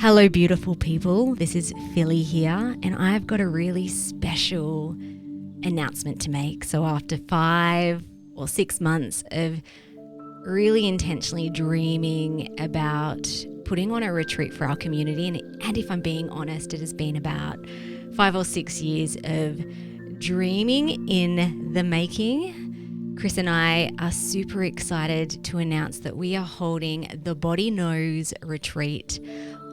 Hello, beautiful people. This is Philly here, and I've got a really special announcement to make. So after 5 or 6 months of really intentionally dreaming about putting on a retreat for our community, and if I'm being honest, it has been about 5 or 6 years of dreaming in the making, Chris and I are super excited to announce that we are holding the Body Knows retreat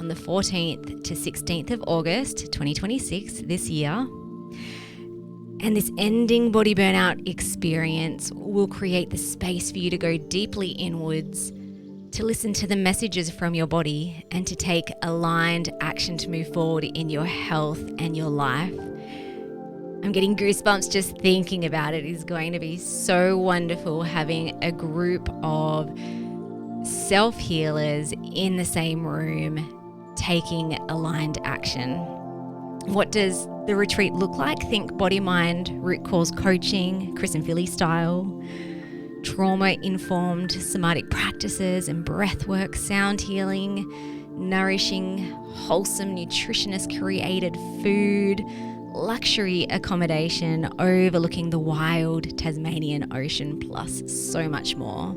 on the 14th to 16th of August 2026 this year. And this ending body burnout experience will create the space for you to go deeply inwards, to listen to the messages from your body, and to take aligned action to move forward in your health and your life. I'm getting goosebumps just thinking about it. It's going to be so wonderful having a group of self-healers in the same room taking aligned action. What does the retreat look like? Think body-mind root cause coaching, Chris and Philly style, trauma-informed somatic practices and breathwork, sound healing, nourishing, wholesome, nutritionist-created food, luxury accommodation overlooking the wild Tasmanian Ocean, plus so much more.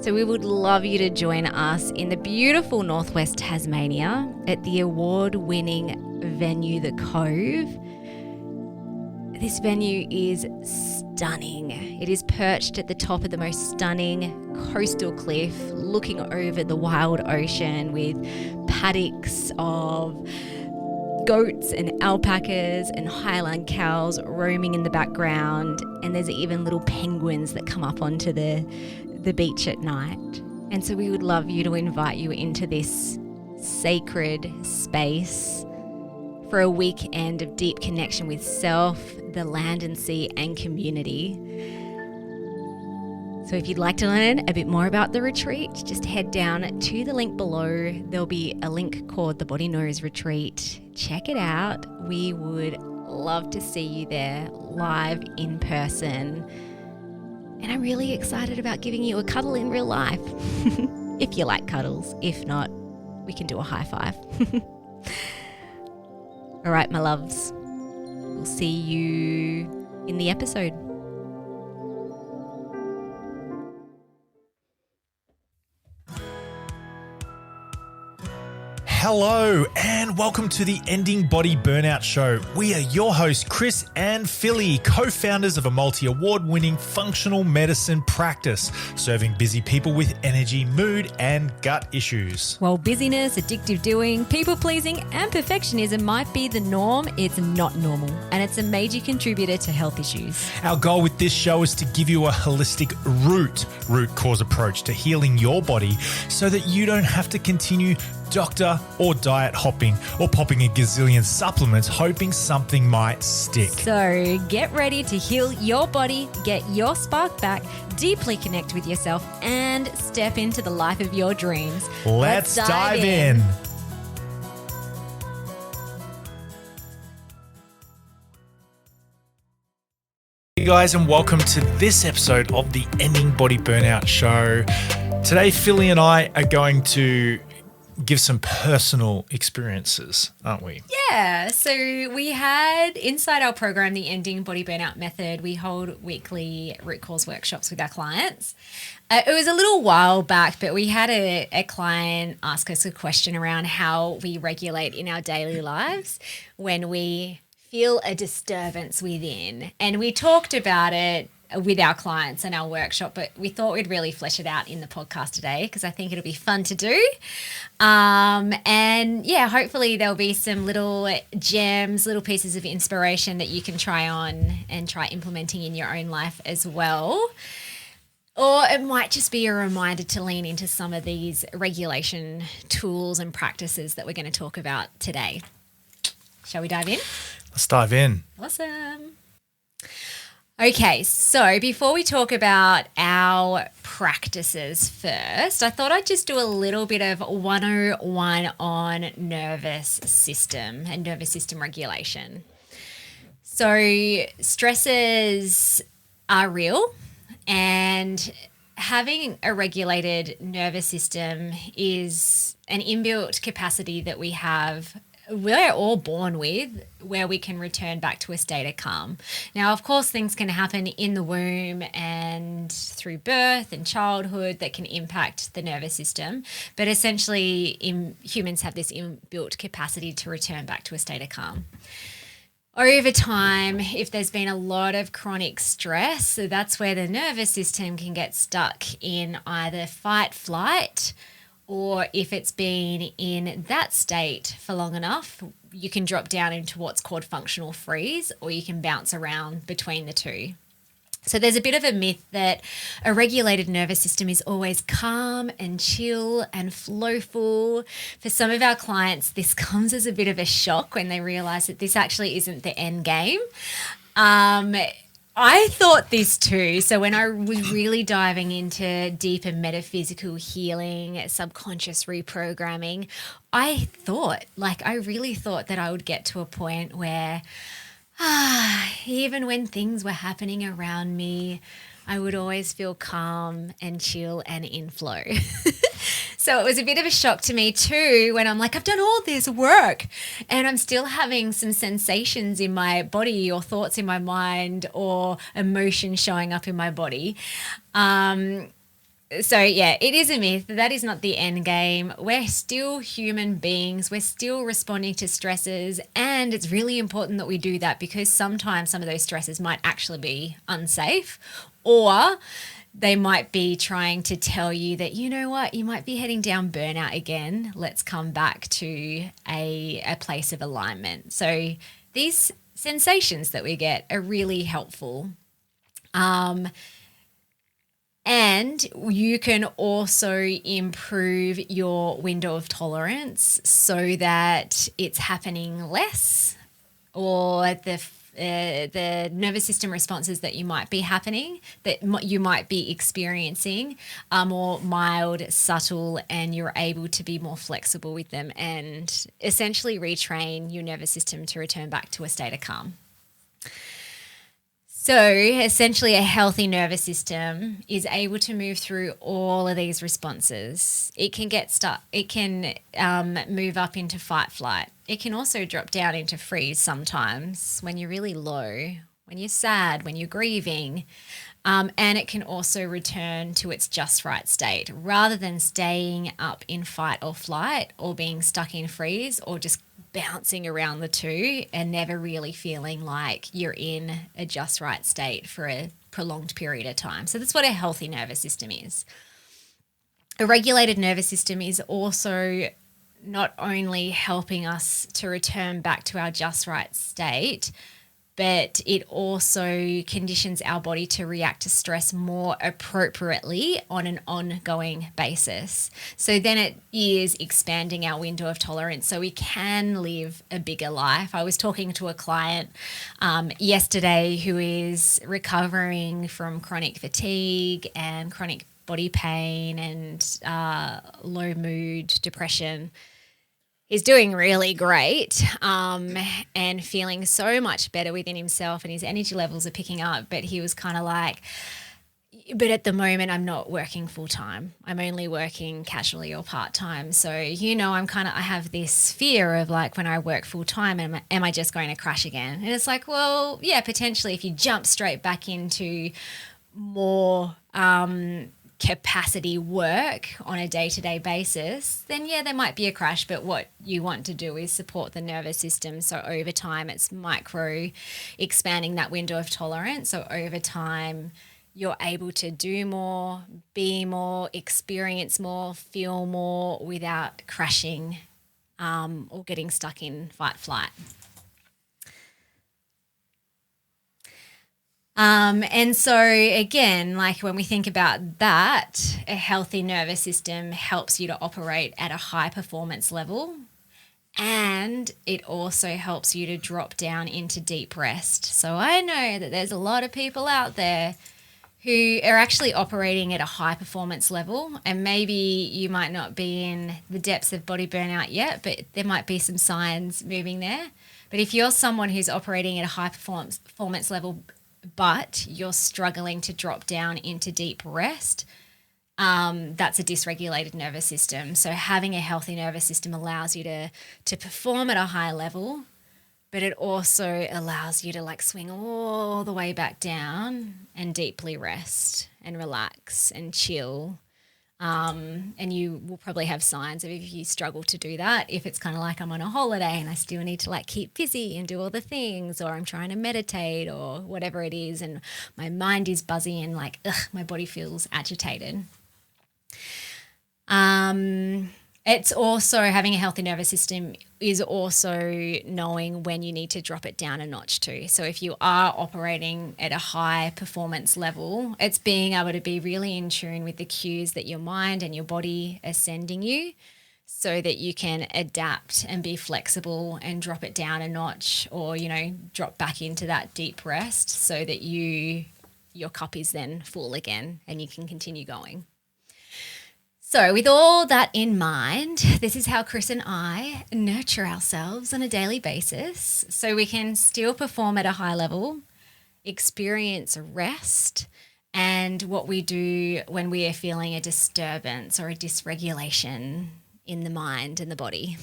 So we would love you to join us in the beautiful northwest Tasmania at the award-winning venue, The Cove. This venue is stunning. It is perched at the top of the most stunning coastal cliff, looking over the wild ocean with paddocks of goats and alpacas and highland cows roaming in the background, and there's even little penguins that come up onto the beach at night. And so we would love you to invite you into this sacred space for a weekend of deep connection with self, the land and sea, and community. So if you'd like to learn a bit more about the retreat, just head down to the link below. There'll be a link called the Body Knows Retreat. Check it out. We would love to see you there live in person. And I'm really excited about giving you a cuddle in real life. If you like cuddles. If not, we can do a high five. All right, my loves. We'll see you in the episode. Hello and welcome to the Ending Body Burnout Show. We are your hosts, Chris and Philly, co-founders of a multi-award-winning functional medicine practice, serving busy people with energy, mood, and gut issues. While busyness, addictive doing, people-pleasing, and perfectionism might be the norm, it's not normal, and it's a major contributor to health issues. Our goal with this show is to give you a holistic root cause approach to healing your body so that you don't have to continue doctor or diet hopping or popping a gazillion supplements hoping something might stick. So get ready to heal your body, get your spark back, deeply connect with yourself, and step into the life of your dreams. Let's dive in. Hey guys, and welcome to this episode of the Ending Body Burnout Show. Today, Philly and I are going to give some personal experiences, aren't we? Yeah. So we had inside our program, the Ending Body Burnout Method, we hold weekly root cause workshops with our clients. It was a little while back, but we had a client ask us a question around how we regulate in our daily lives when we feel a disturbance within. And we talked about it with our clients in our workshop, but we thought we'd really flesh it out in the podcast today because I think it'll be fun to do. And yeah, hopefully there'll be some little gems, little pieces of inspiration that you can try on and try implementing in your own life as well. Or it might just be a reminder to lean into some of these regulation tools and practices that we're going to talk about today. Shall we dive in? Let's dive in. Awesome. Okay, so before we talk about our practices first, I thought I'd just do a little bit of 101 on nervous system and nervous system regulation. So stresses are real, and having a regulated nervous system is an inbuilt capacity that we have. We're all born with, where we can return back to a state of calm. Now, of course, things can happen in the womb and through birth and childhood that can impact the nervous system. But essentially, humans have this inbuilt capacity to return back to a state of calm. Over time, if there's been a lot of chronic stress, so that's where the nervous system can get stuck in either fight, flight, or if it's been in that state for long enough, you can drop down into what's called functional freeze, or you can bounce around between the two. So there's a bit of a myth that a regulated nervous system is always calm and chill and flowful. For some of our clients, this comes as a bit of a shock when they realize that this actually isn't the end game. I thought this too. So when I was really diving into deeper metaphysical healing, subconscious reprogramming, I really thought that I would get to a point where even when things were happening around me, I would always feel calm and chill and in flow. So it was a bit of a shock to me too when I'm like, I've done all this work and I'm still having some sensations in my body or thoughts in my mind or emotions showing up in my body. So yeah, it is a myth. That is not the end game. We're still human beings. We're still responding to stresses, and it's really important that we do that because sometimes some of those stresses might actually be unsafe, or they might be trying to tell you that, you know what, you might be heading down burnout again. Let's come back to a place of alignment. So these sensations that we get are really helpful. And you can also improve your window of tolerance so that it's happening less, or the nervous system responses that you might be experiencing are more mild, subtle, and you're able to be more flexible with them and essentially retrain your nervous system to return back to a state of calm. So essentially a healthy nervous system is able to move through all of these responses. It can get stuck. It can move up into fight flight. It can also drop down into freeze sometimes when you're really low, when you're sad, when you're grieving. And it can also return to its just right state rather than staying up in fight or flight or being stuck in freeze or just bouncing around the two and never really feeling like you're in a just right state for a prolonged period of time. So that's what a healthy nervous system is. A regulated nervous system is also not only helping us to return back to our just right state, but it also conditions our body to react to stress more appropriately on an ongoing basis. So then it is expanding our window of tolerance so we can live a bigger life. I was talking to a client yesterday who is recovering from chronic fatigue and chronic body pain and low mood, depression. He's doing really great and feeling so much better within himself, and his energy levels are picking up. But he was kind of like, but at the moment I'm not working full time. I'm only working casually or part time. So, I have this fear of like when I work full time, am I just going to crash again? And it's like, well, yeah, potentially if you jump straight back into more capacity work on a day-to-day basis, then yeah, there might be a crash, but what you want to do is support the nervous system. So over time, it's micro expanding that window of tolerance. So over time, you're able to do more, be more, experience more, feel more without crashing or getting stuck in fight flight. And so again, like when we think about that, a healthy nervous system helps you to operate at a high performance level, and it also helps you to drop down into deep rest. So I know that there's a lot of people out there who are actually operating at a high performance level, and maybe you might not be in the depths of body burnout yet, but there might be some signs moving there. But if you're someone who's operating at a high performance level, but you're struggling to drop down into deep rest, that's a dysregulated nervous system. So having a healthy nervous system allows you to perform at a high level, but it also allows you to like swing all the way back down and deeply rest and relax and chill. And you will probably have signs of if you struggle to do that, if it's kind of like I'm on a holiday and I still need to like keep busy and do all the things, or I'm trying to meditate or whatever it is, and my mind is buzzy and like, my body feels agitated. It's also having a healthy nervous system is also knowing when you need to drop it down a notch too. So if you are operating at a high performance level, it's being able to be really in tune with the cues that your mind and your body are sending you, so that you can adapt and be flexible and drop it down a notch, or, drop back into that deep rest so that your cup is then full again and you can continue going. So with all that in mind, this is how Chris and I nurture ourselves on a daily basis so we can still perform at a high level, experience rest, and what we do when we are feeling a disturbance or a dysregulation in the mind and the body.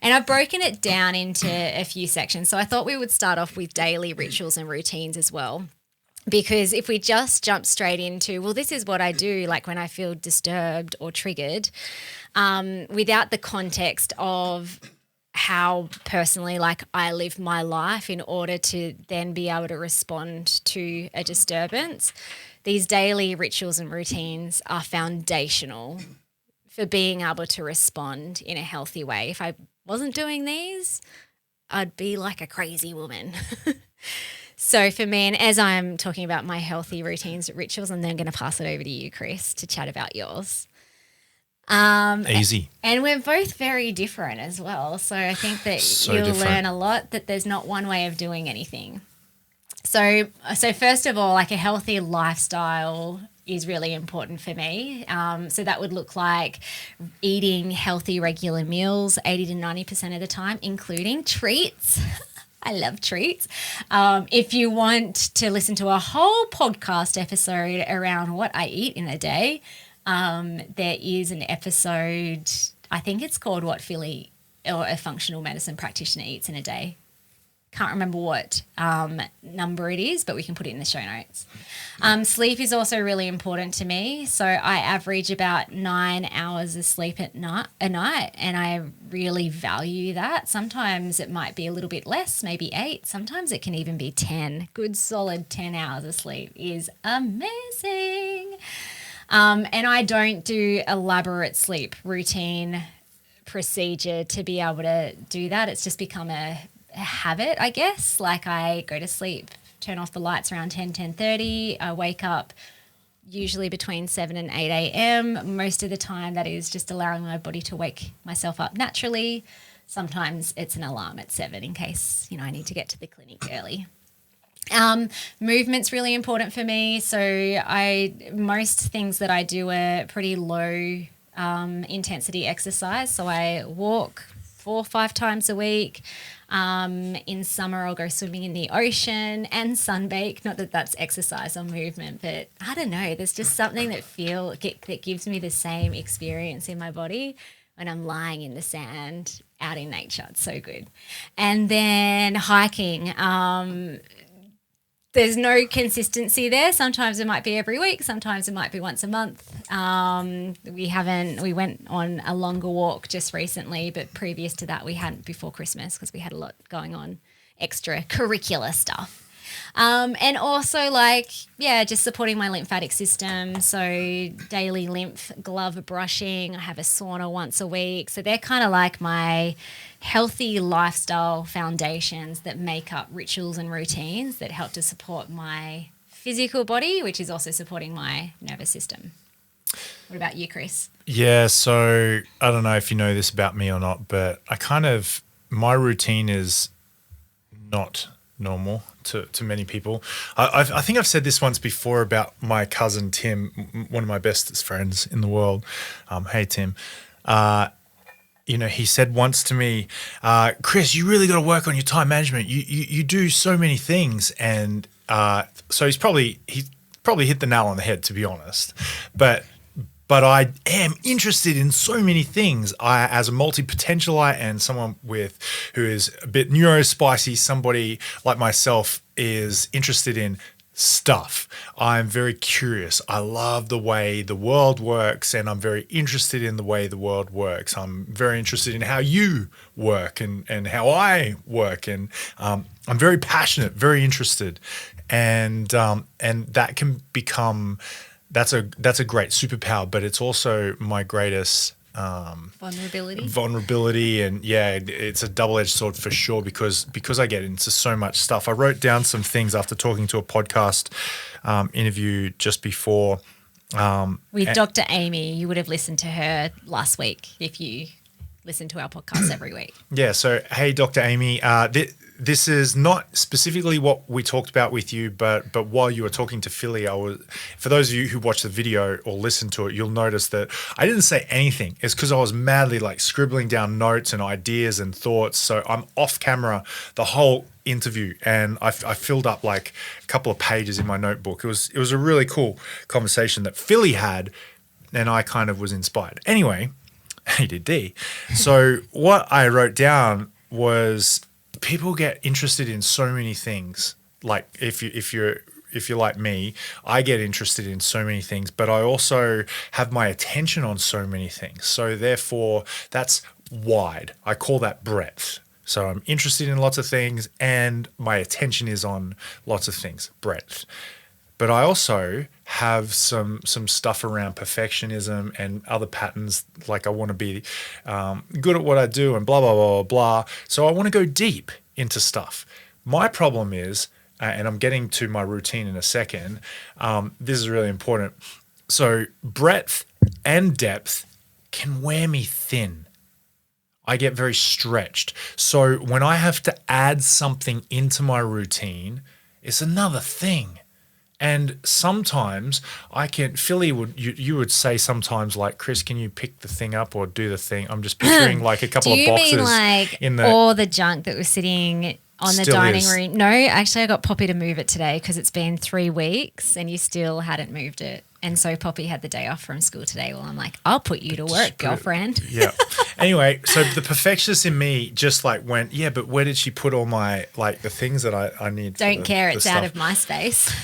And I've broken it down into a few sections. So I thought we would start off with daily rituals and routines as well. Because if we just jump straight into, well, this is what I do, like when I feel disturbed or triggered, without the context of how personally like I live my life in order to then be able to respond to a disturbance, these daily rituals and routines are foundational for being able to respond in a healthy way. If I wasn't doing these, I'd be like a crazy woman. So for me, and as I'm talking about my healthy routines, rituals, I'm then going to pass it over to you, Chris, to chat about yours. Easy. And we're both very different as well. So I think that you'll learn a lot, that there's not one way of doing anything. So first of all, like a healthy lifestyle is really important for me. So that would look like eating healthy, regular meals 80 to 90% of the time, including treats. I love treats. If you want to listen to a whole podcast episode around what I eat in a day, there is an episode, I think it's called What Philly or a Functional Medicine Practitioner Eats in a Day. Can't remember what number it is, but we can put it in the show notes. Sleep is also really important to me. So I average about 9 hours of sleep a night, and I really value that. Sometimes it might be a little bit less, maybe 8. Sometimes it can even be 10. Good solid 10 hours of sleep is amazing. And I don't do elaborate sleep routine procedure to be able to do that. It's just become a habit, I guess. Like I go to sleep, turn off the lights around 10:30. I wake up usually between 7 and 8 a.m. Most of the time that is just allowing my body to wake myself up naturally. Sometimes it's an alarm at 7 in case, I need to get to the clinic early. Movement's really important for me. So most things that I do are pretty low intensity exercise. So I walk 4 or 5 times a week. In summer, I'll go swimming in the ocean and sunbake. Not that that's exercise or movement, but I don't know. There's just something that gives me the same experience in my body when I'm lying in the sand out in nature. It's so good. And then hiking. There's no consistency there. Sometimes it might be every week. Sometimes it might be once a month. We went on a longer walk just recently, but previous to that we hadn't before Christmas because we had a lot going on, extracurricular stuff. And also just supporting my lymphatic system. So daily lymph glove brushing. I have a sauna once a week. So they're kind of like my healthy lifestyle foundations that make up rituals and routines that help to support my physical body, which is also supporting my nervous system. What about you, Chris? Yeah, so I don't know if you know this about me or not, but my routine is not normal to many people. I think I've said this once before about my cousin Tim, one of my bestest friends in the world. Hey, Tim. He said once to me, Chris, you really got to work on your time management. You do so many things. And so he's probably probably hit the nail on the head, to be honest. But I am interested in so many things. As a multi-potentialite and someone who is a bit neurospicy, somebody like myself is interested in stuff. I'm very curious. I love the way the world works, and I'm very interested in the way the world works. I'm very interested in how you work and how I work, and I'm very passionate, very interested, and that can become that's a great superpower, but it's also my greatest vulnerability, and it's a double-edged sword for sure, because I get into so much stuff. I wrote down some things after talking to a podcast interview just before with Dr. Amy. You would have listened to her last week if you listen to our podcast every week. Yeah, so hey, Dr. Amy, this is not specifically what we talked about with you, but while you were talking to Philly, for those of you who watched the video or listened to it, you'll notice that I didn't say anything. It's because I was madly like scribbling down notes and ideas and thoughts. So I'm off camera the whole interview, and I filled up like a couple of pages in my notebook. It was a really cool conversation that Philly had, and I kind of was inspired. Anyway, ADD. So what I wrote down was, people get interested in so many things. Like if you're like me, I get interested in so many things, but I also have my attention on so many things. So therefore, that's wide. I call that breadth. So I'm interested in lots of things, and my attention is on lots of things, breadth. But I also have some stuff around perfectionism and other patterns, like I want to be good at what I do and blah, blah, blah, blah, blah. So I want to go deep into stuff. My problem is, and I'm getting to my routine in a second, this is really important. So breadth and depth can wear me thin. I get very stretched. So when I have to add something into my routine, it's another thing. And sometimes Philly you would say sometimes, like, Chris, can you pick the thing up or do the thing? I'm just picturing like a couple of boxes. Do you mean like all the junk that was sitting on the dining room? No, actually I got Poppy to move it today because it's been 3 weeks and you still hadn't moved it. And so Poppy had the day off from school today. Well, I'm like, I'll put you to work, girlfriend. Yeah. Anyway, so the perfectionist in me just like went, yeah, but where did she put all my, like, the things that I need? Don't care. It's out of my space.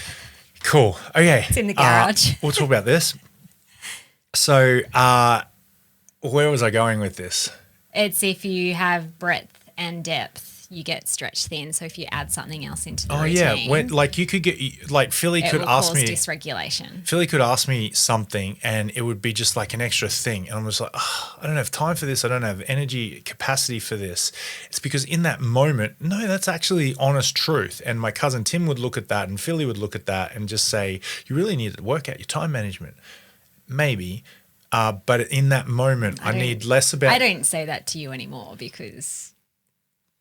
Cool. Okay. It's in the garage. We'll talk about this. So where was I going with this? It's if you have breadth and depth, you get stretched thin. So if you add something else into the routine. Yeah. Like you could get, like Philly could ask me. Dysregulation. Philly could ask me something and it would be just like an extra thing. And I'm just like, oh, I don't have time for this. I don't have energy capacity for this. It's because in that moment, no, that's actually honest truth. And my cousin Tim would look at that and Philly would look at that and just say, you really need to work out your time management. Maybe. But in that moment, I need less about. I don't say that to you anymore because.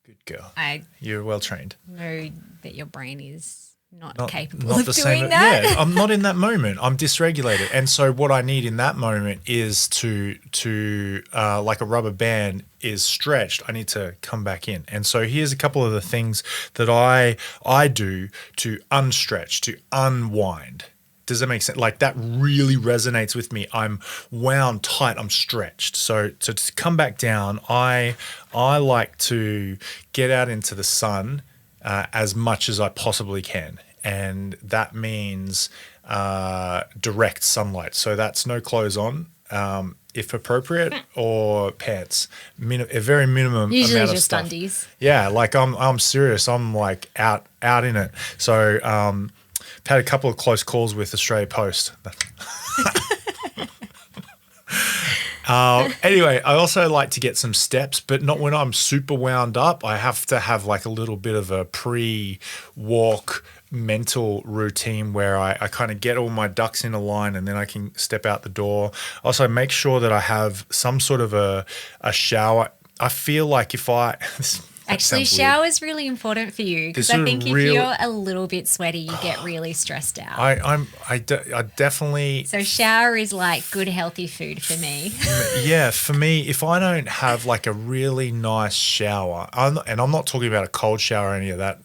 Good girl. You're well trained. Know that your brain is not capable not of the doing same, that. Yeah, I'm not in that moment. I'm dysregulated. And so what I need in that moment is to like a rubber band is stretched, I need to come back in. And so here's a couple of the things that I do to unstretch, to unwind. Does that make sense? Like that really resonates with me. I'm wound tight. I'm stretched. So to come back down, I like to get out into the sun as much as I possibly can, and that means direct sunlight. So that's no clothes on, if appropriate, or pants. A very minimum Usually amount of just stuff. undies. Yeah, like I'm serious. I'm like out in it. So. I've had a couple of close calls with Australia Post. Anyway, I also like to get some steps, but not when I'm super wound up. I have to have like a little bit of a pre-walk mental routine where I kind of get all my ducks in a line and then I can step out the door. Also, make sure that I have some sort of a shower. I feel like if I... Actually, shower is really important for you because I think if you're a little bit sweaty, you get really stressed out. I definitely. So shower is like good, healthy food for me. Yeah, for me, if I don't have like a really nice shower, and I'm not talking about a cold shower or any of that,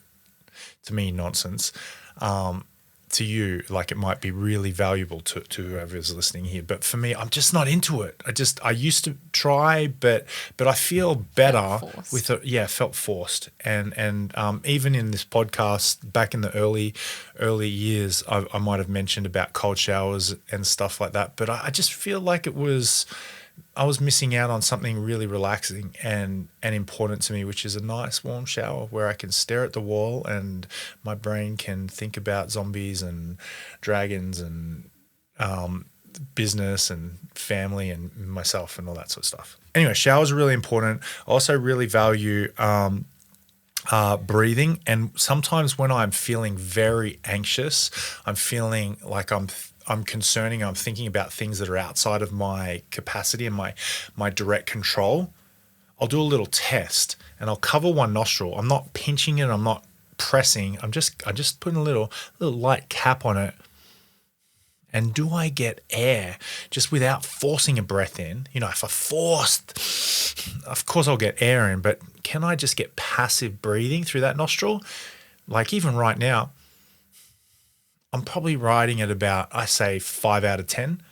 to me, nonsense. to you, like it might be really valuable to whoever's listening here. But for me, I'm just not into it. I used to try, but I feel better with it. Yeah, felt forced. And even in this podcast back in the early years, I might have mentioned about cold showers and stuff like that. But I just feel like I was missing out on something really relaxing and important to me, which is a nice warm shower where I can stare at the wall and my brain can think about zombies and dragons and business and family and myself and all that sort of stuff. Anyway, showers are really important. I also really value breathing. And sometimes when I'm feeling very anxious, I'm feeling like I'm thinking about things that are outside of my capacity and my direct control, I'll do a little test and I'll cover one nostril. I'm not pinching it. I'm not pressing. I'm just putting a little light cap on it. And do I get air just without forcing a breath in? You know, if I forced, of course I'll get air in, but can I just get passive breathing through that nostril? Like even right now, I'm probably riding at about, I say 5 out of 10.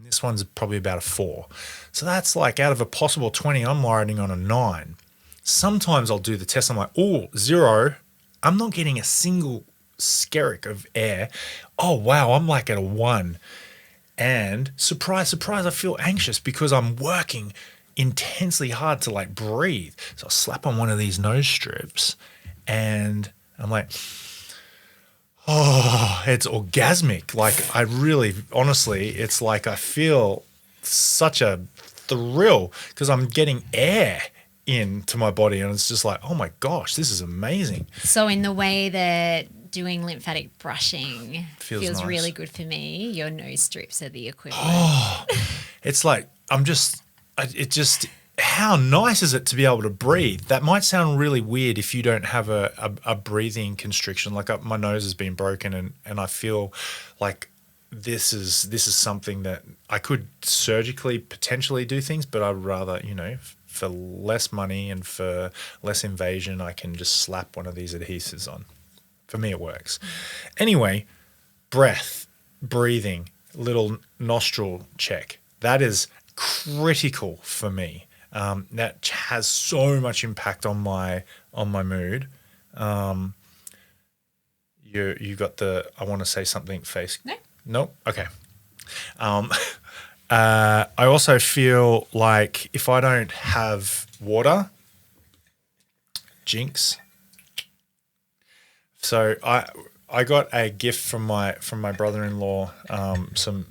This one's probably about a 4. So that's like out of a possible 20, I'm riding on a 9. Sometimes I'll do the test. I'm like, 0. I'm not getting a single skerrick of air. Oh, wow, I'm like at a 1. And surprise, surprise, I feel anxious because I'm working intensely hard to like breathe. So I'll slap on one of these nose strips and I'm like, oh, it's orgasmic. Like I really, honestly, it's like I feel such a thrill because I'm getting air into my body and it's just like, oh my gosh, this is amazing. So in the way that doing lymphatic brushing feels nice. really good for me, your nose strips are the equivalent. Oh, it's like how nice is it to be able to breathe? That might sound really weird if you don't have a breathing constriction. Like my nose has been broken and I feel like this is something that I could surgically potentially do things, but I'd rather, for less money and for less invasion, I can just slap one of these adhesives on. For me, it works. Anyway, breathing, little nostril check. That is critical for me. That has so much impact on my mood. You got the I want to say something face. No? Okay. I also feel like if I don't have water, jinx. So I got a gift from my brother-in-law, some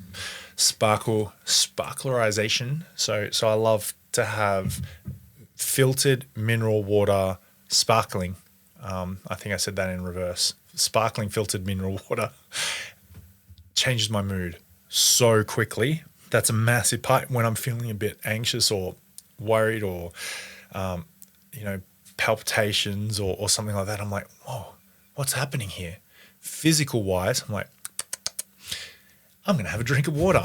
sparklerization. So I love to have filtered mineral water sparkling. I think I said that in reverse. Sparkling filtered mineral water changes my mood so quickly. That's a massive part when I'm feeling a bit anxious or worried or, palpitations or something like that. I'm like, whoa, what's happening here? Physical wise, I'm like, I'm going to have a drink of water.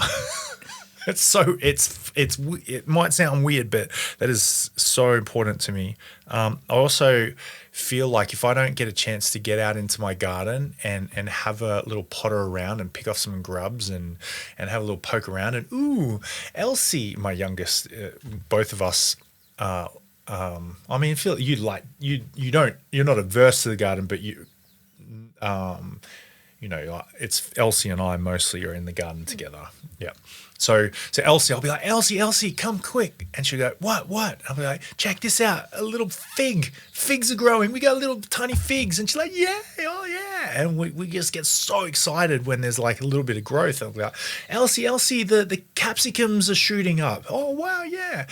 It might sound weird, but that is so important to me. I also feel like if I don't get a chance to get out into my garden and have a little potter around and pick off some grubs and have a little poke around and Elsie, my youngest, both of us, Phil, you're not averse to the garden, but it's Elsie and I mostly are in the garden together. Yeah. So Elsie, I'll be like, Elsie, come quick. And she'll go, what? I'll be like, check this out, a little fig. Figs are growing. We got little tiny figs. And she's like, yeah, oh yeah. And we just get so excited when there's like a little bit of growth. I'll be like, Elsie, the capsicums are shooting up. Oh, wow, yeah.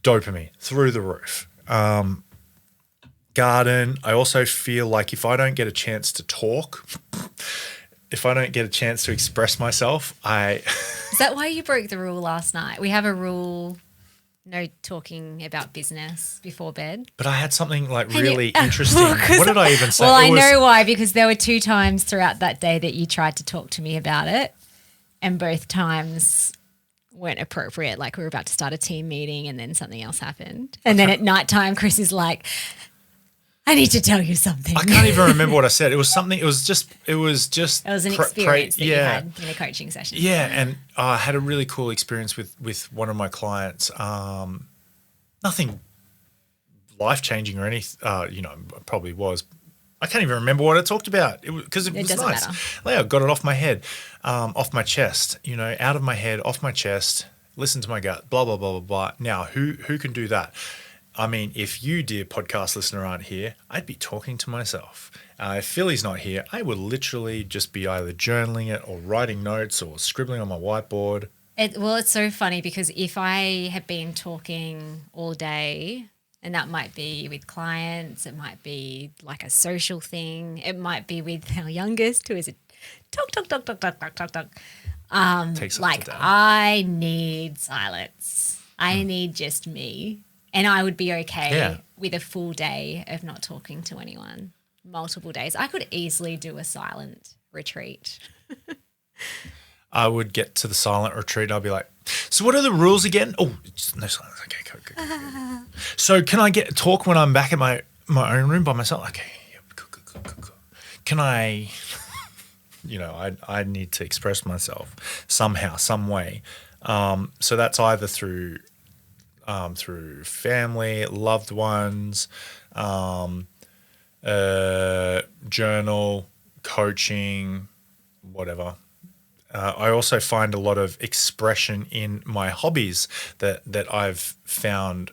Dopamine through the roof. Garden, I also feel like if I don't get a chance to talk, if I don't get a chance to express myself, Is that why you broke the rule last night? We have a rule, no talking about business before bed. But I had something like really interesting. What did I even say? Well, I know why, because there were 2 times throughout that day that you tried to talk to me about it, and both times weren't appropriate. Like we were about to start a team meeting and then something else happened. And then at nighttime, Chris is like, I need to tell you something. I can't even remember what I said. It was something. It was just. It was an experience that you had in a coaching session. Yeah, and I had a really cool experience with one of my clients. Nothing life-changing or anything. Probably was. I can't even remember what I talked about because it was doesn't nice. matter. Like, I got it off my head, off my chest. Out of my head, off my chest. Listen to my gut. Blah blah blah blah blah. Now, who can do that? I mean, if you, dear podcast listener, aren't here, I'd be talking to myself. If Philly's not here, I would literally just be either journaling it or writing notes or scribbling on my whiteboard. It's so funny because if I have been talking all day, and that might be with clients, it might be like a social thing, it might be with our youngest who is a talk. Takes like down. I need silence. I need just me. And I would be okay with a full day of not talking to anyone, multiple days. I could easily do a silent retreat. I would get to the silent retreat. I'd be like, so what are the rules again? Oh, no silence. Okay, go. So can I talk when I'm back in my own room by myself? Okay, yeah, cool. Can I, I need to express myself somehow, some way. So that's either through family, loved ones, journal, coaching, whatever. I also find a lot of expression in my hobbies that I've found.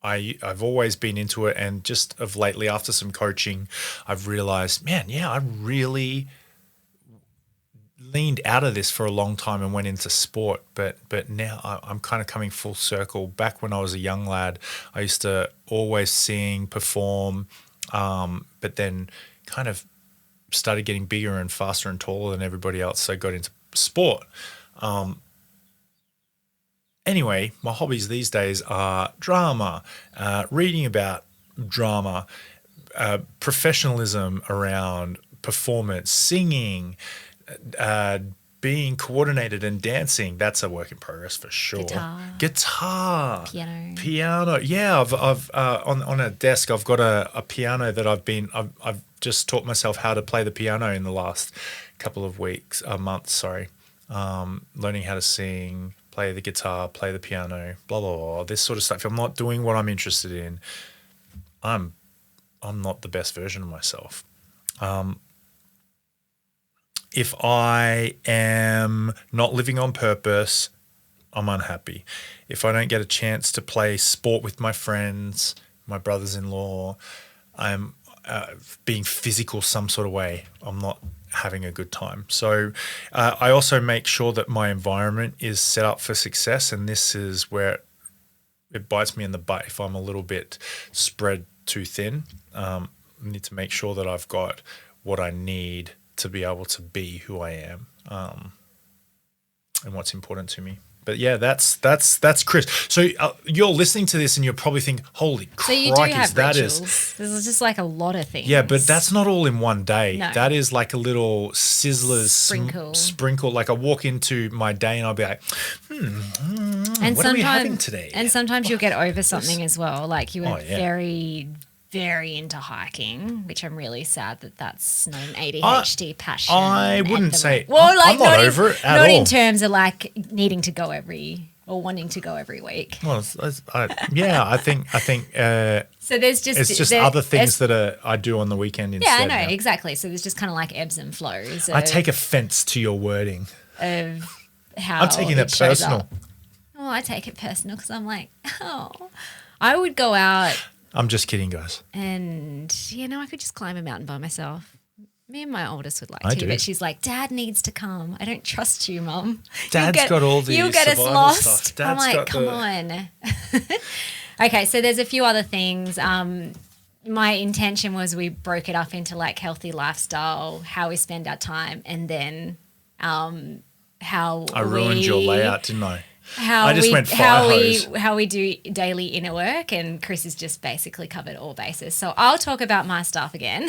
I've always been into it, and just of lately, after some coaching, I've realized, man, yeah, I really leaned out of this for a long time and went into sport, but now I'm kind of coming full circle. Back when I was a young lad, I used to always sing, perform, but then kind of started getting bigger and faster and taller than everybody else, so I got into sport. Anyway, my hobbies these days are drama, reading about drama, professionalism around performance, singing, being coordinated and dancing. That's a work in progress for sure. Guitar, piano. Yeah, I've on a desk I've got a piano that I've just taught myself how to play the piano in the last couple of months. Sorry, learning how to sing, play the guitar, play the piano, blah blah blah. This sort of stuff. If I'm not doing what I'm interested in, I'm not the best version of myself. If I am not living on purpose, I'm unhappy. If I don't get a chance to play sport with my friends, my brothers-in-law, I'm being physical some sort of way, I'm not having a good time. So I also make sure that my environment is set up for success, and this is where it bites me in the butt if I'm a little bit spread too thin. I need to make sure that I've got what I need to be able to be who I am, and what's important to me. But yeah, that's Chris. So you're listening to this and you're probably thinking, holy crikey, so you do have rituals. This is just like a lot of things. Yeah, but that's not all in one day. No. That is like a little sizzler sprinkle. Like I walk into my day and I'll be like, what are we having today? And sometimes you'll get over something as well. Like you were very, very into hiking, which I'm really sad that's not an ADHD passion. I wouldn't say. Well, like I'm not over it at all. Not in terms of like needing to go wanting to go every week. Well, I think. So there's just it's just other things that I do on the weekend instead. Yeah, I know now. Exactly. So there's just kind of like ebbs and flows. I take offense to your wording. Of how I'm taking that personal. Oh, I take it personal because I'm like, I would go out. I'm just kidding, guys. And, I could just climb a mountain by myself. Me and my oldest would like to, do. but she's like, Dad needs to come. I don't trust you, Mum. Dad's got all the you'll get us survival lost. stuff. Dad's I'm like, got come on. Okay, so there's a few other things. My intention was we broke it up into like healthy lifestyle, how we spend our time, and then how I ruined your layout, didn't I? How I just went fire hose. How we do daily inner work, and Chris has just basically covered all bases. So I'll talk about my stuff again.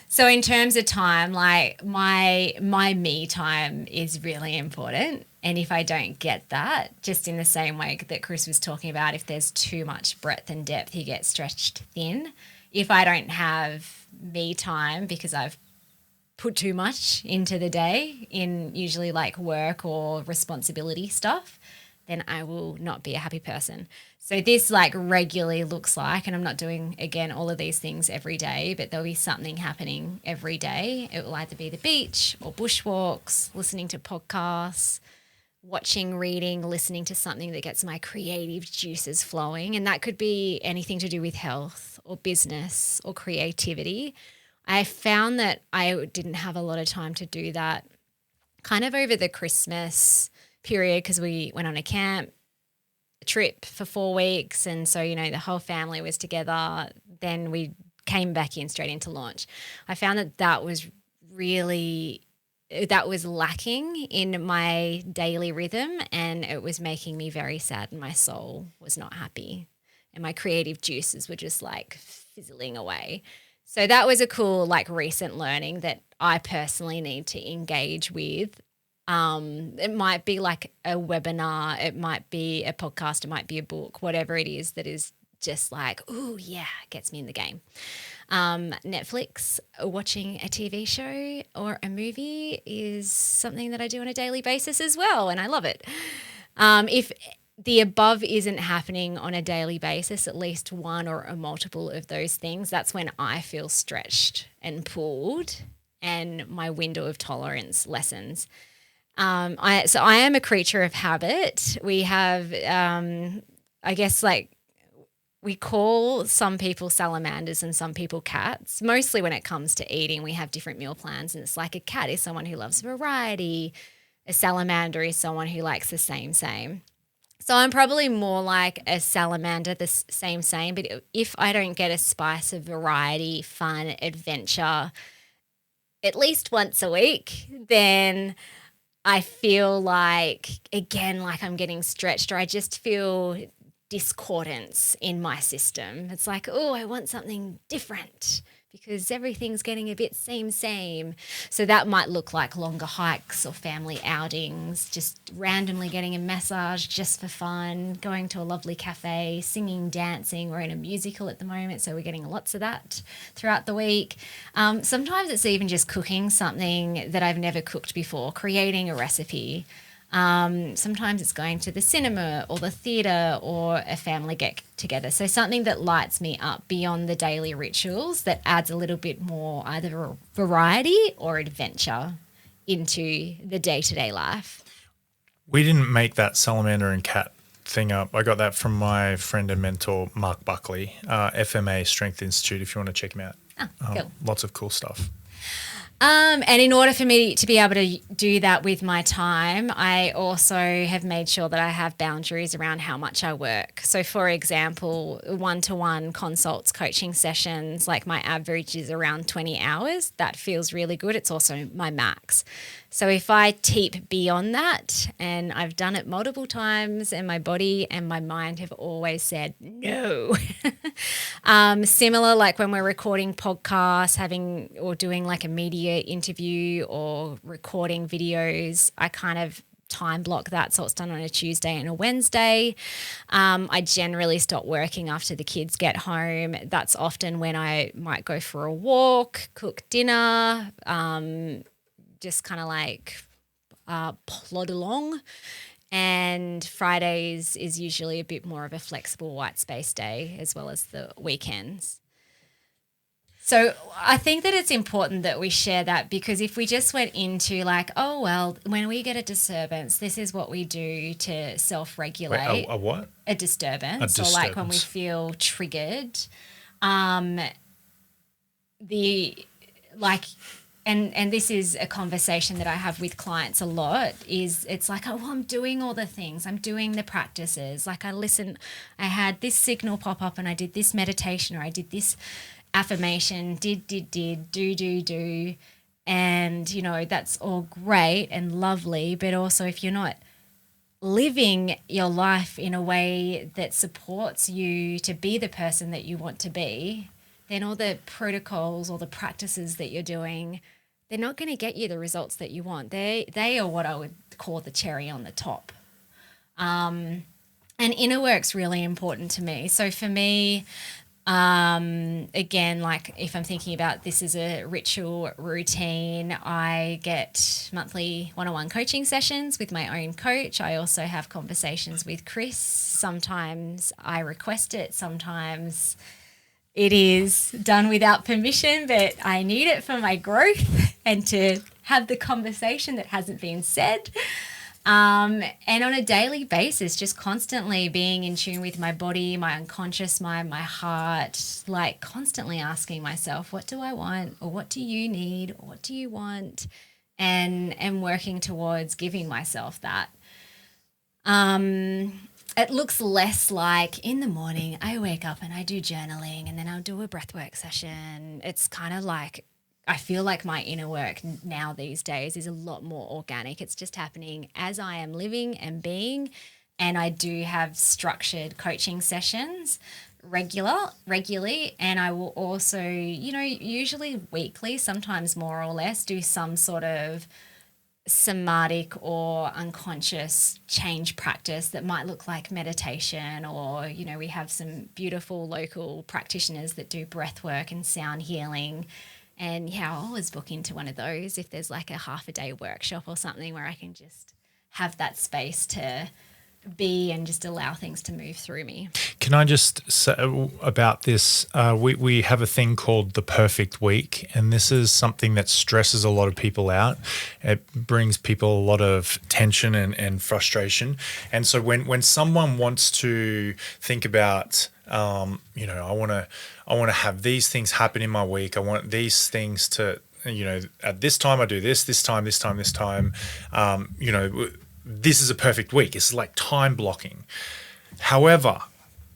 So in terms of time, like my me time is really important, And if I don't get that, just in the same way that Chris was talking about, if there's too much breadth and depth, you get stretched thin. If I don't have me time because I've put too much into the day in usually like work or responsibility stuff, then I will not be a happy person. So this like regularly looks like, and I'm not doing, again, all of these things every day, but there'll be something happening every day. It will either be the beach or bushwalks, listening to podcasts, watching, reading, listening to something that gets my creative juices flowing. And that could be anything to do with health or business or creativity. I found that I didn't have a lot of time to do that kind of over the Christmas period because we went on a trip for 4 weeks. And so, the whole family was together. Then we came back in straight into launch. I found that was lacking in my daily rhythm, and it was making me very sad, and my soul was not happy, and my creative juices were just like fizzling away. So that was a cool like recent learning that I personally need to engage with. It might be like a webinar, it might be a podcast, it might be a book, whatever it is that is just like, ooh, yeah, gets me in the game. Netflix, watching a TV show or a movie is something that I do on a daily basis as well, and I love it. If the above isn't happening on a daily basis, at least one or a multiple of those things, that's when I feel stretched and pulled and my window of tolerance lessens. I am a creature of habit. We have, I guess, like, we call some people salamanders and some people cats. Mostly when it comes to eating, we have different meal plans, and it's like a cat is someone who loves variety. A salamander is someone who likes the same. So I'm probably more like a salamander, the same. But if I don't get a spice of variety, fun, adventure at least once a week, then I feel like, again, like I'm getting stretched, or I just feel discordance in my system. It's like, oh, I want something different because everything's getting a bit same. So that might look like longer hikes or family outings, just randomly getting a massage just for fun, going to a lovely cafe, singing, dancing. We're in a musical at the moment, so we're getting lots of that throughout the week. Sometimes it's even just cooking something that I've never cooked before, creating a recipe. Sometimes it's going to the cinema or the theatre or a family get together. So something that lights me up beyond the daily rituals that adds a little bit more either variety or adventure into the day-to-day life. We didn't make that salamander and cat thing up. I got that from my friend and mentor, Mark Buckley, FMA Strength Institute, if you want to check him out. Cool. Lots of cool stuff. And in order for me to be able to do that with my time, I also have made sure that I have boundaries around how much I work. So, for example, one-to-one consults, coaching sessions, like my average is around 20 hours. That feels really good. It's also my max. So if I teep beyond that, and I've done it multiple times, and my body and my mind have always said no. Similar, like when we're recording podcasts, or doing like a media interview or recording videos, I kind of time block that so it's done on a Tuesday and a Wednesday. I generally stop working after the kids get home. That's often when I might go for a walk, cook dinner, just kind of like plod along. And Fridays is usually a bit more of a flexible white space day, as well as the weekends. So I think that it's important that we share that, because if we just went into like, oh, well, when we get a disturbance, this is what we do to self-regulate. Wait, a what? A disturbance. A disturbance. Or like when we feel triggered. And this is a conversation that I have with clients a lot, is it's like, oh, well, I'm doing all the things. I'm doing the practices. Like I had this signal pop up and I did this meditation, or I did this affirmation, do. And, that's all great and lovely. But also if you're not living your life in a way that supports you to be the person that you want to be, then all the protocols or the practices that you're doing they're not going to get you the results that you want. They are what I would call the cherry on the top. And inner work's really important to me. So for me, again, like if I'm thinking about this as a ritual routine, I get monthly one-on-one coaching sessions with my own coach. I also have conversations with Chris. Sometimes I request it. Sometimes it is done without permission, but I need it for my growth and to have the conversation that hasn't been said. And on a daily basis, just constantly being in tune with my body, my unconscious mind, my heart, like constantly asking myself, what do I want? Or what do you need? Or what do you want? And working towards giving myself that. It looks less like in the morning, I wake up and I do journaling and then I'll do a breathwork session. It's kind of like, I feel like my inner work now these days is a lot more organic. It's just happening as I am living and being. And I do have structured coaching sessions regularly. And I will also, usually weekly, sometimes more or less, do some sort of somatic or unconscious change practice that might look like meditation, or, we have some beautiful local practitioners that do breath work and sound healing. And I'll always book into one of those if there's like a half a day workshop or something where I can just have that space to be and just allow things to move through me. Can I just say about this? We have a thing called the perfect week, and this is something that stresses a lot of people out. It brings people a lot of tension and frustration. And so when someone wants to think about, I want to have these things happen in my week. I want these things to, at this time I do this time. This is a perfect week. It's like time blocking. However,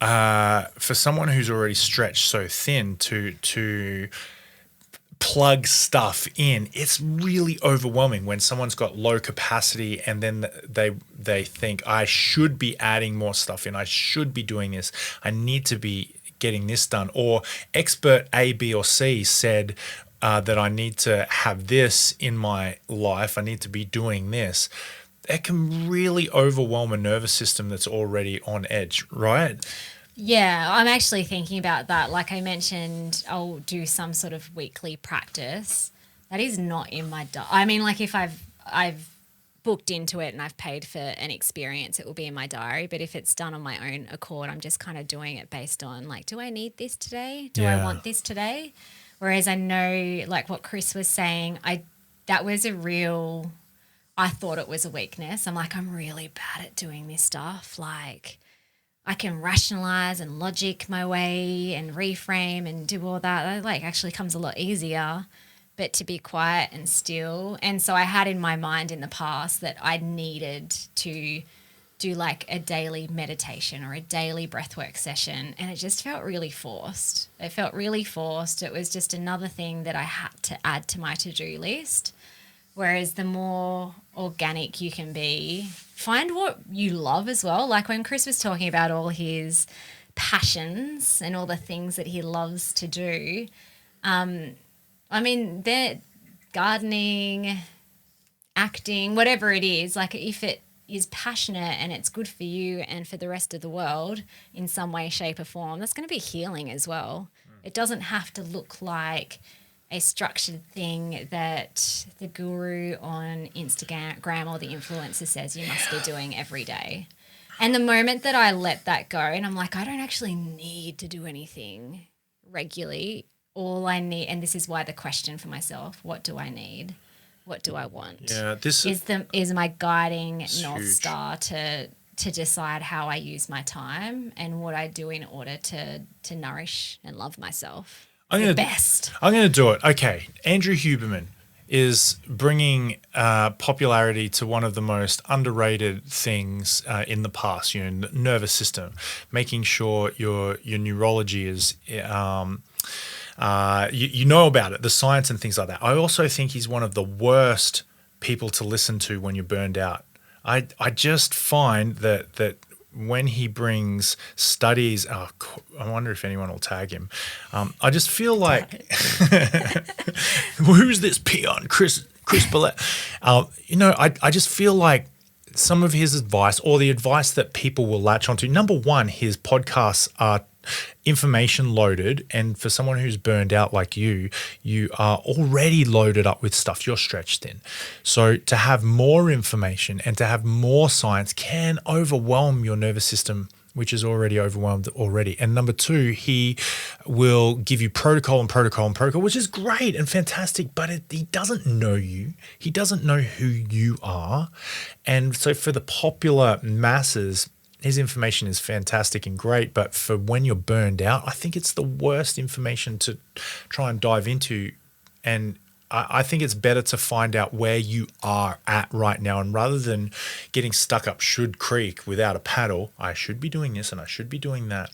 for someone who's already stretched so thin to plug stuff in, it's really overwhelming when someone's got low capacity and then they think, I should be adding more stuff in. I should be doing this. I need to be getting this done. Or expert A, B, or C said that I need to have this in my life. I need to be doing this. It can really overwhelm a nervous system that's already on edge, right? Yeah, I'm actually thinking about that. Like I mentioned, I'll do some sort of weekly practice. That is not in my diary. I mean, like if I've booked into it and I've paid for an experience, it will be in my diary. But if it's done on my own accord, I'm just kind of doing it based on like, do I need this today? Do I want this today? Whereas I know, like what Chris was saying, that was a real... I thought it was a weakness. I'm like, I'm really bad at doing this stuff. Like I can rationalize and logic my way and reframe and do all that. That like actually comes a lot easier, but to be quiet and still. And so I had in my mind in the past that I needed to do like a daily meditation or a daily breathwork session. And it just felt really forced. It felt really forced. It was just another thing that I had to add to my to-do list. Whereas the more organic you can be, find what you love as well. Like when Chris was talking about all his passions and all the things that he loves to do, they're gardening, acting, whatever it is. Like if it is passionate and it's good for you and for the rest of the world in some way, shape or form, that's going to be healing as well. It doesn't have to look like a structured thing that the guru on Instagram or the influencer says you must be doing every day. And the moment that I let that go and I'm like, I don't actually need to do anything regularly. All I need, and this is why the question for myself, what do I need? What do I want? Yeah, this is my guiding North huge. Star to decide how I use my time and what I do in order to nourish and love myself. I'm going to do it. Okay. Andrew Huberman is bringing popularity to one of the most underrated things in the past, nervous system, making sure your neurology is, you know about it, the science and things like that. I also think he's one of the worst people to listen to when you're burned out. I just find that when he brings studies, I wonder if anyone will tag him. I just feel like, who's this peon, Chris Billette? I just feel like some of his advice, or the advice that people will latch onto. Number one, his podcasts are information loaded, and for someone who's burned out like you are already loaded up with stuff. You're stretched thin. So to have more information and to have more science can overwhelm your nervous system, which is already overwhelmed already. And number two, he will give you protocol, which is great and fantastic, but he doesn't know you. He doesn't know who you are. And so for the popular masses, his information is fantastic and great, but for when you're burned out, I think it's the worst information to try and dive into. And I think it's better to find out where you are at right now. And rather than getting stuck up Should Creek without a paddle, I should be doing this and I should be doing that.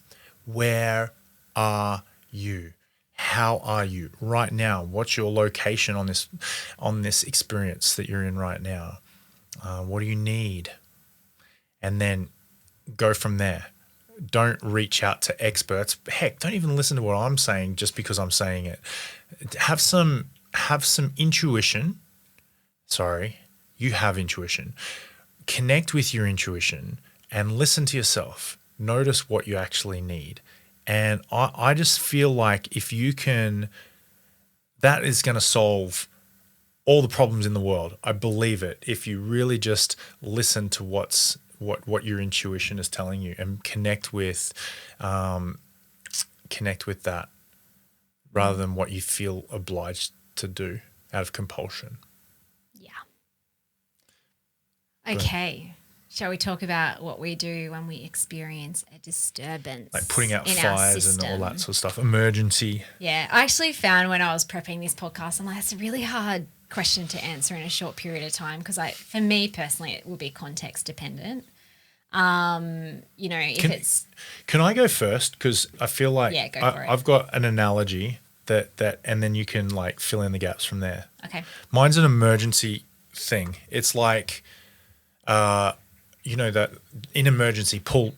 Where are you? How are you right now? What's your location on this experience that you're in right now? What do you need? And then go from there. Don't reach out to experts. Heck, don't even listen to what I'm saying just because I'm saying it. Have some intuition. Sorry, you have intuition. Connect with your intuition and listen to yourself. Notice what you actually need. And I just feel like if you can, that is going to solve all the problems in the world. I believe it. If you really just listen to what your intuition is telling you and connect with that rather than what you feel obliged to do out of compulsion. Yeah. Okay. Shall we talk about what we do when we experience a disturbance? Like putting out fires and all that sort of stuff. Emergency. Yeah. I actually found when I was prepping this podcast, I'm like, that's a really hard question to answer in a short period of time because for me personally, it will be context dependent. Can I go first? Because I feel like go for it. I've got an analogy that and then you can like fill in the gaps from there. Okay. Mine's an emergency thing. It's like, that in emergency, pull,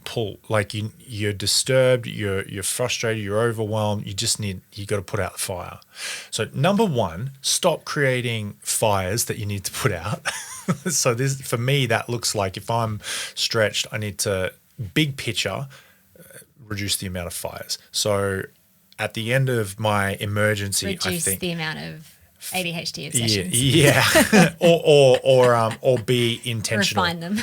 like you're disturbed, you're frustrated, you're overwhelmed. You got to put out the fire. So number one, stop creating fires that you need to put out. So this, for me, that looks like if I'm stretched, I need to, big picture, reduce the amount of fires. So at the end of my emergency, reduce the amount of ADHD obsessions. Yeah. or be intentional. Refine them.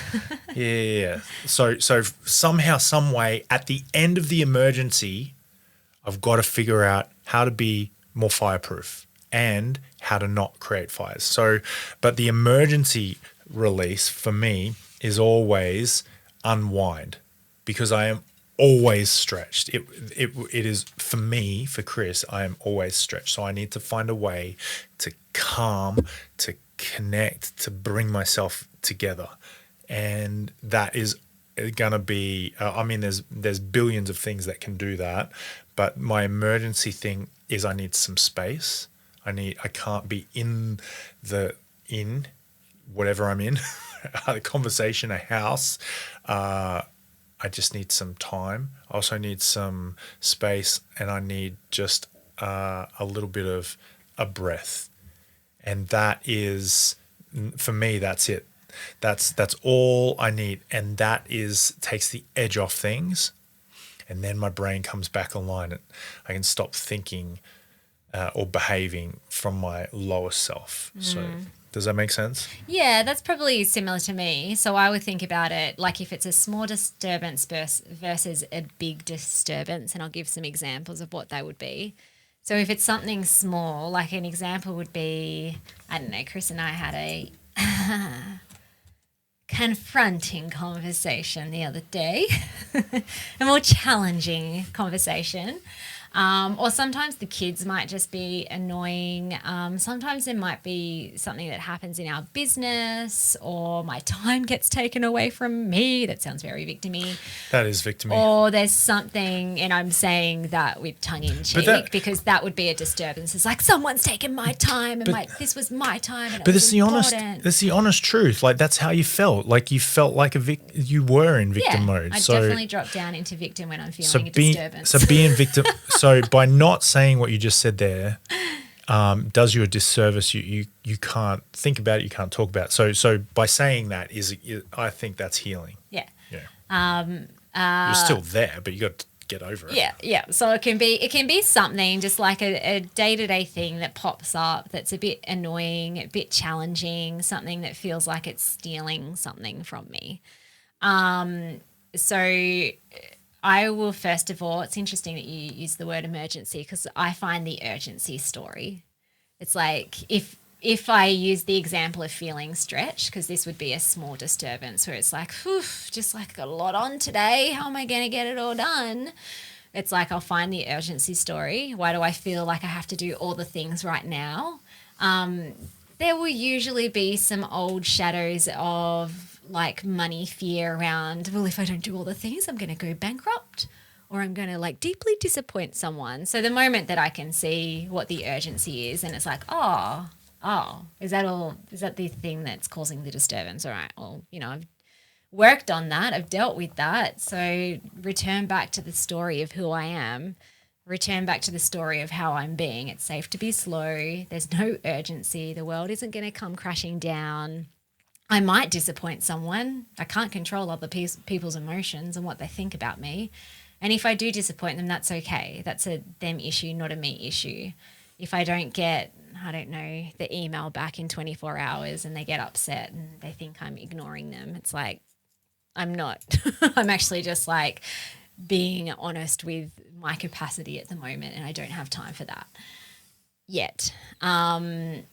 Yeah. So somehow, some way, at the end of the emergency, I've got to figure out how to be more fireproof and how to not create fires. So, but the emergency release for me is always unwind because I am always stretched. It is for me, for Chris, I am always stretched. So I need to find a way to calm, to connect, to bring myself together. And that is going to be, there's billions of things that can do that. But my emergency thing is I need some space. I can't be in whatever I'm in, a conversation, a house. I just need some time. I also need some space, and I need just a little bit of a breath. And that is, for me, that's it. That's all I need. And that takes the edge off things. And then my brain comes back online and I can stop thinking or behaving from my lowest self. So does that make sense? Yeah, that's probably similar to me. So I would think about it like if it's a small disturbance versus a big disturbance, and I'll give some examples of what they would be. So if it's something small, like an example would be, I don't know, Chris and I had a confronting conversation the other day, a more challenging conversation. Or sometimes the kids might just be annoying. Sometimes there might be something that happens in our business, or my time gets taken away from me. That sounds very victim-y. That is victim-y. Or there's something, and I'm saying that with tongue in cheek, because that would be a disturbance. It's like someone's taken my time, and this was my time, and But it's that's the honest truth. Like, that's how you felt. Like, you felt like you were in victim mode. I definitely drop down into victim when I'm feeling a disturbance. So being victim. So by not saying what you just said there, does you a disservice. You can't think about it. You can't talk about it. So by saying that I think that's healing. Yeah. Yeah. You're still there, but you got to get over it. Yeah. So it can be something just like a day-to-day thing that pops up that's a bit annoying, a bit challenging, something that feels like it's stealing something from me. So I will, first of all, it's interesting that you use the word emergency, because I find the urgency story. It's like if I use the example of feeling stretched, because this would be a small disturbance where it's like, just like got a lot on today. How am I going to get it all done? It's like I'll find the urgency story. Why do I feel like I have to do all the things right now? There will usually be some old shadows of like money fear around, well, if I don't do all the things, I'm going to go bankrupt, or I'm going to like deeply disappoint someone. So the moment that I can see what the urgency is, and it's like, oh, is that the thing that's causing the disturbance? All right, well, I've worked on that. I've dealt with that. So return back to the story of who I am. Return back to the story of how I'm being. It's safe to be slow. There's no urgency. The world isn't going to come crashing down. I might disappoint someone. I can't control other people's emotions and what they think about me. And if I do disappoint them, that's okay. That's a them issue, not a me issue. If I don't get, the email back in 24 hours and they get upset and they think I'm ignoring them, it's like, I'm not. I'm actually just like being honest with my capacity at the moment, and I don't have time for that yet. And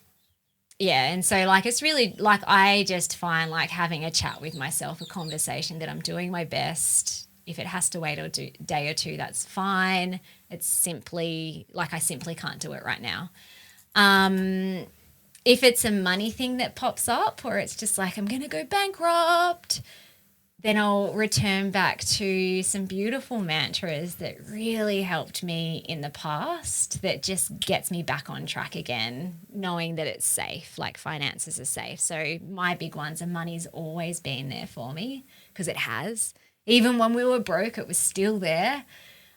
so like it's really like I just find like having a chat with myself, a conversation, that I'm doing my best. If it has to wait a day or two, that's fine. It's simply like I simply can't do it right now. If it's a money thing that pops up, or it's just like I'm going to go bankrupt, then I'll return back to some beautiful mantras that really helped me in the past, that just gets me back on track again, knowing that it's safe, like finances are safe. So my big ones are money's always been there for me, because it has. Even when we were broke, it was still there.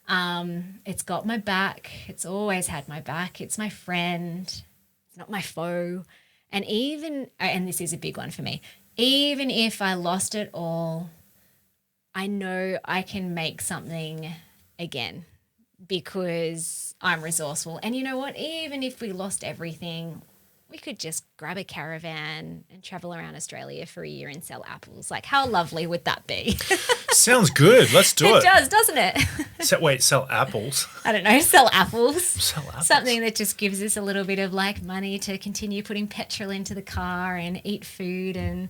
It's got my back. It's always had my back. It's my friend. It's not my foe. And this is a big one for me, even if I lost it all, I know I can make something again, because I'm resourceful. And you know what? Even if we lost everything, we could just grab a caravan and travel around Australia for a year and sell apples. Like, how lovely would that be? Sounds good. Let's do it. It does, doesn't it? Sell apples? I don't know, sell apples. Sell apples. Something that just gives us a little bit of like money to continue putting petrol into the car and eat food, and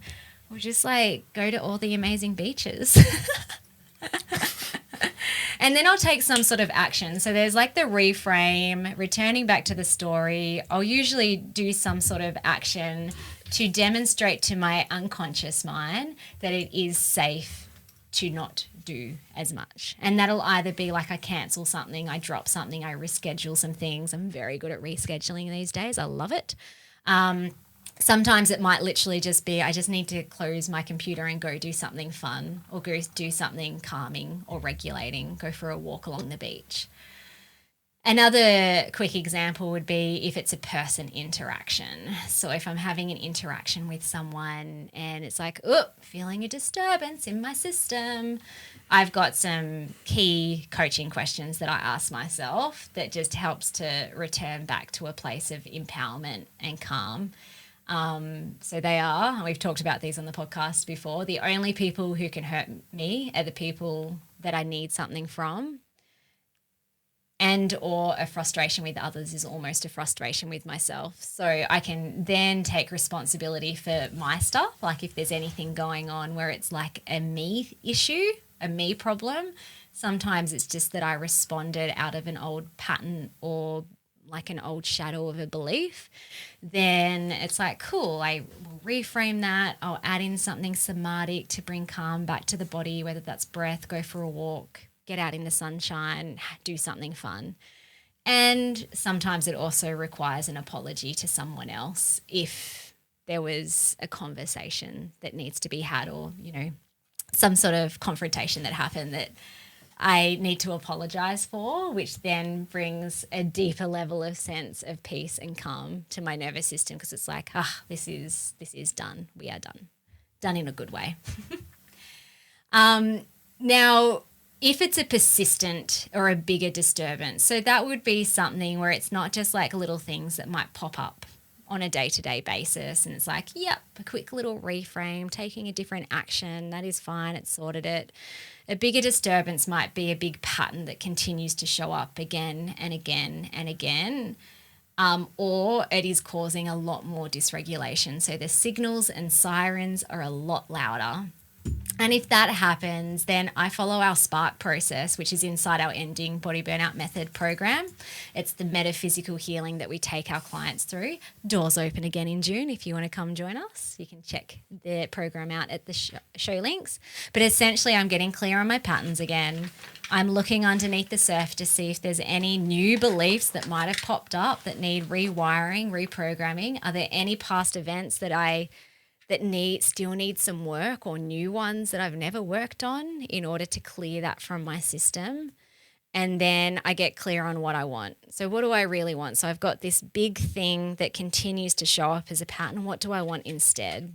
we'll just like go to all the amazing beaches. And then I'll take some sort of action. So there's like the reframe, returning back to the story. I'll usually do some sort of action to demonstrate to my unconscious mind that it is safe to not do as much. And that'll either be like I cancel something, I drop something, I reschedule some things. I'm very good at rescheduling these days. I love it. Sometimes it might literally just be I just need to close my computer and go do something fun, or go do something calming or regulating, go for a walk along the beach. Another quick example would be if it's a person interaction. So if I'm having an interaction with someone and it's like, feeling a disturbance in my system, I've got some key coaching questions that I ask myself that just helps to return back to a place of empowerment and calm. So they are, and we've talked about these on the podcast before, the only people who can hurt me are the people that I need something from, and or a frustration with others is almost a frustration with myself. So I can then take responsibility for my stuff, like if there's anything going on where it's like a me issue, a me problem. Sometimes it's just that I responded out of an old pattern or like an old shadow of a belief. Then it's like, cool, I will reframe that. I'll add in something somatic to bring calm back to the body, whether that's breath, go for a walk, get out in the sunshine, do something fun. And sometimes it also requires an apology to someone else if there was a conversation that needs to be had, or, you know, some sort of confrontation that happened that I need to apologize for, which then brings a deeper level of sense of peace and calm to my nervous system, because it's like, this is done. We are done. Done in a good way. Now, if it's a persistent or a bigger disturbance, so that would be something where it's not just like little things that might pop up on a day-to-day basis and it's like, yep, a quick little reframe, taking a different action, that is fine, it's sorted it. A bigger disturbance might be a big pattern that continues to show up again and again and again, or it is causing a lot more dysregulation. So the signals and sirens are a lot louder. And if that happens, then I follow our SPARK process, which is inside our Ending Body Burnout Method program. It's the metaphysical healing that we take our clients through. Doors open again in June. If you want to come join us, you can check the program out at the show links. But essentially, I'm getting clear on my patterns again. I'm looking underneath the surface to see if there's any new beliefs that might have popped up that need rewiring, reprogramming. Are there any past events that still need some work, or new ones that I've never worked on, in order to clear that from my system? And then I get clear on what I want. So what do I really want? So I've got this big thing that continues to show up as a pattern. What do I want instead?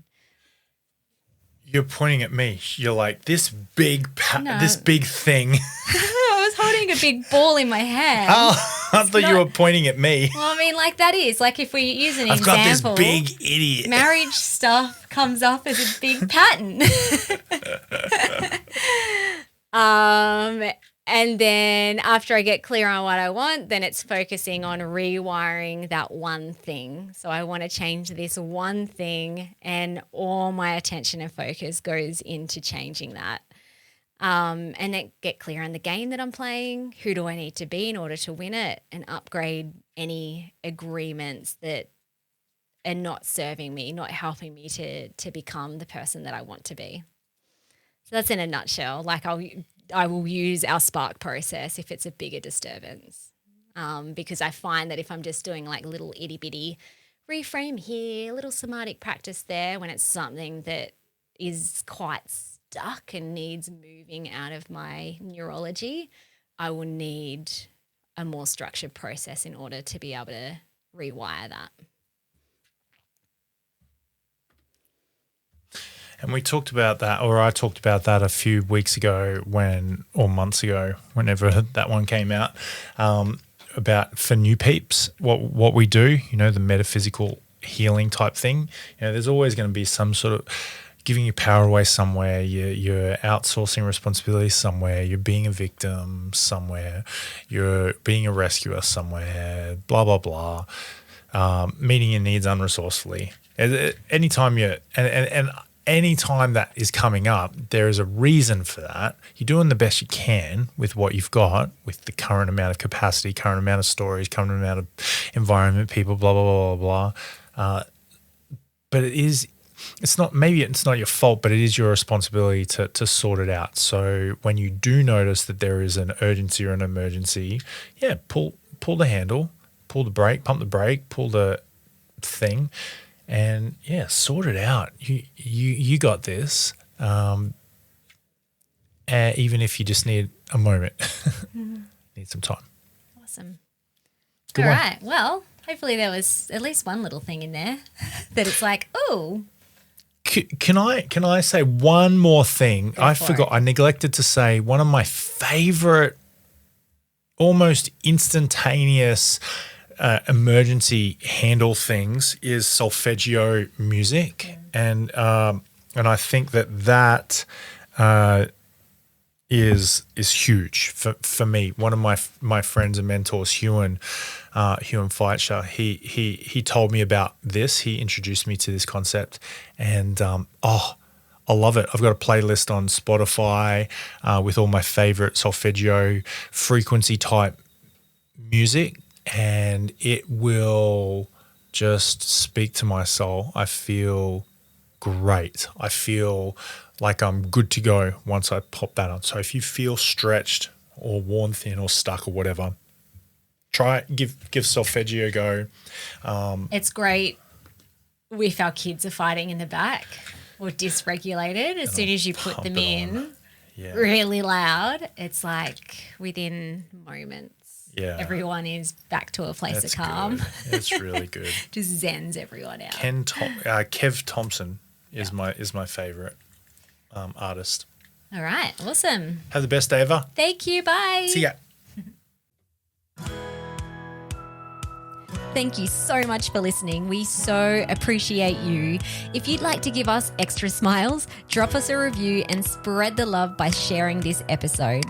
You're pointing at me. You're like, this big thing. I was holding a big ball in my hand. Oh, I thought you were pointing at me. Well, I mean, like that is, like if we use an I've example. got this big idiot. Marriage stuff comes up as a big pattern. And then after I get clear on what I want, then it's focusing on rewiring that one thing. So I want to change this one thing, and all my attention and focus goes into changing that. And then get clear on the game that I'm playing. Who do I need to be in order to win it, and upgrade any agreements that are not serving me, not helping me to become the person that I want to be. So that's in a nutshell. Like I will use our SPARK process if it's a bigger disturbance, because I find that if I'm just doing like little itty bitty reframe here, little somatic practice there, when it's something that is quite stuck and needs moving out of my neurology, I will need a more structured process in order to be able to rewire that. And we talked about that, or I talked about that a few weeks ago or months ago, whenever that one came out, about for new peeps, what we do, you know, the metaphysical healing type thing. You know, there's always going to be some sort of giving your power away somewhere, you're outsourcing responsibility somewhere, you're being a victim somewhere, you're being a rescuer somewhere, blah, blah, blah, meeting your needs unresourcefully. Anytime anytime that is coming up, there is a reason for that. You're doing the best you can with what you've got, with the current amount of capacity, current amount of stories, current amount of environment, people, blah, blah, blah, blah, blah. But it's not your fault, but it is your responsibility to sort it out. So when you do notice that there is an urgency or an emergency, pull the handle, pull the brake, pump the brake, pull the thing, and sort it out. You got this. Even if you just need a moment, need some time. Awesome. Good All one. right. Well, hopefully there was at least one little thing in there that it's like, oh. Can I say one more thing? I forgot. I neglected to say one of my favorite, almost instantaneous emergency handle things is solfeggio music, and I think that is huge for me. One of my friends and mentors, Ewan Fleischer, he told me about this. He introduced me to this concept, and I love it. I've got a playlist on Spotify with all my favorite solfeggio frequency type music, and it will just speak to my soul. I feel great. I feel like I'm good to go once I pop that on. So if you feel stretched or worn thin or stuck or whatever, try it. Give solfeggio a go. It's great if our kids are fighting in the back or dysregulated. As soon as you put them in really loud, it's like within moments. Yeah. Everyone is back to a place of calm. Good. It's really good. Just zens everyone out. Kev Thompson is my favorite artist. All right. Awesome. Have the best day ever. Thank you. Bye. See ya. Thank you so much for listening. We so appreciate you. If you'd like to give us extra smiles, drop us a review and spread the love by sharing this episode.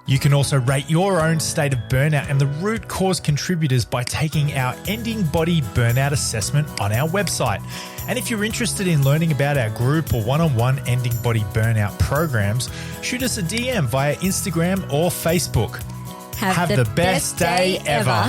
You can also rate your own state of burnout and the root cause contributors by taking our Ending Body Burnout Assessment on our website. And if you're interested in learning about our group or one-on-one Ending Body Burnout programs, shoot us a DM via Instagram or Facebook. Have the best day ever.